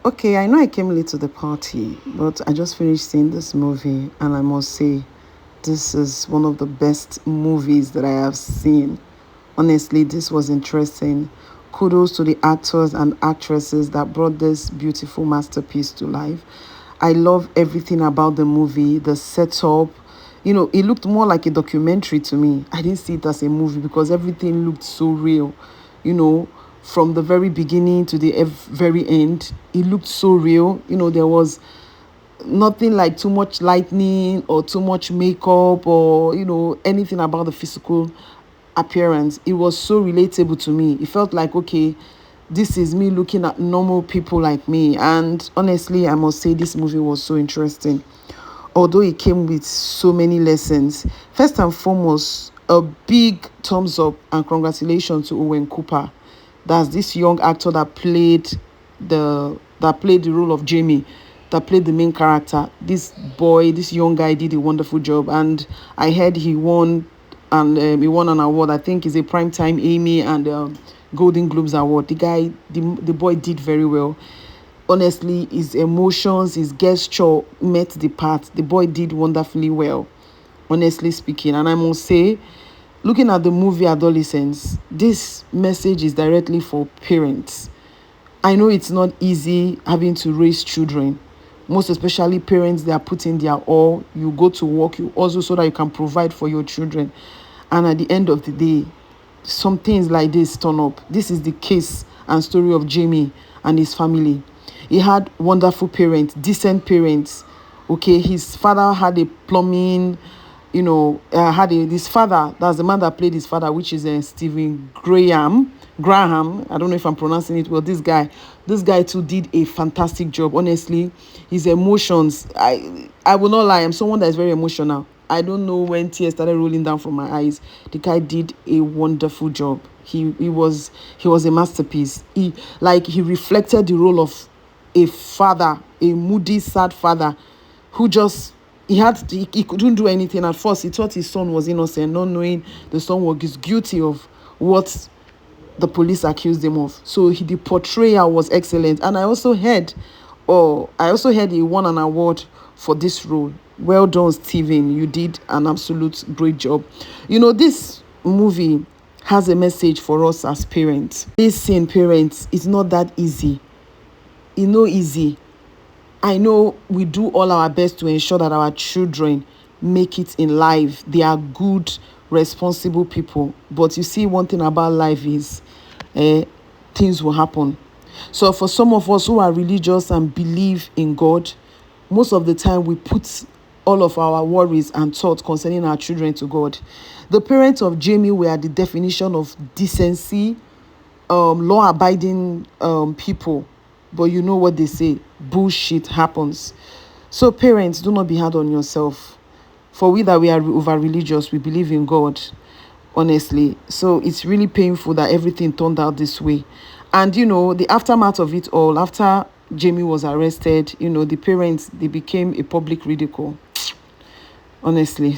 Okay, I know I came late to the party, but I just finished seeing this movie, and I must say, this is one of the best movies that I have seen. Honestly, this was interesting. Kudos to the actors and actresses that brought this beautiful masterpiece to life. I love everything about the movie, the setup. It looked more like a documentary to me. I didn't see it as a movie because everything looked so real. You know, from the very beginning to the very end, it looked so real. There was nothing like too much lightning or too much makeup or anything about the physical appearance. It was so relatable to me. It felt like, okay, this is me looking at normal people like me. And honestly, I must say this movie was so interesting, although it came with so many lessons. First and foremost, a big thumbs up and congratulations to Owen Cooper. That's this young actor that played the role of Jamie, that played the main character. This young guy did a wonderful job, and I heard he won an award. I think it's a primetime Emmy and Golden Globes award. The boy did very well. Honestly, his emotions, his gesture met the part. The boy did wonderfully well, honestly speaking. And I must say, looking at the movie Adolescence, this message is directly for parents. I know it's not easy having to raise children, most especially parents that are putting their all. You go to work, you also so that you can provide for your children. And at the end of the day, some things like this turn up. This is the case and story of Jamie and his family. He had wonderful parents, decent parents. Okay, his father had a plumbing, his father, that's the man that played his father, which is Stephen Graham. I don't know if I'm pronouncing it well. This guy too did a fantastic job. Honestly, his emotions, I will not lie, I'm someone that is very emotional. I don't know when tears started rolling down from my eyes. The guy did a wonderful job. He was a masterpiece. He reflected the role of a father, a moody, sad father, who just he couldn't do anything. At first, he thought his son was innocent, not knowing the son was guilty of what the police accused him of. So the portrayal was excellent. And I also heard he won an award for this role. Well done, Steven. You did an absolute great job. This movie has a message for us as parents. Listen, parents, it's not that easy. It's not easy. I know we do all our best to ensure that our children make it in life. They are good, responsible people. But you see, one thing about life is things will happen. So for some of us who are religious and believe in God, most of the time we put all of our worries and thoughts concerning our children to God. The parents of Jamie were the definition of decency, law-abiding people. But you know what they say, bullshit happens. So parents, do not be hard on yourself. For we that we are over religious, we believe in God, honestly. So it's really painful that everything turned out this way. And the aftermath of it all, after Jamie was arrested, the parents, they became a public ridicule, honestly.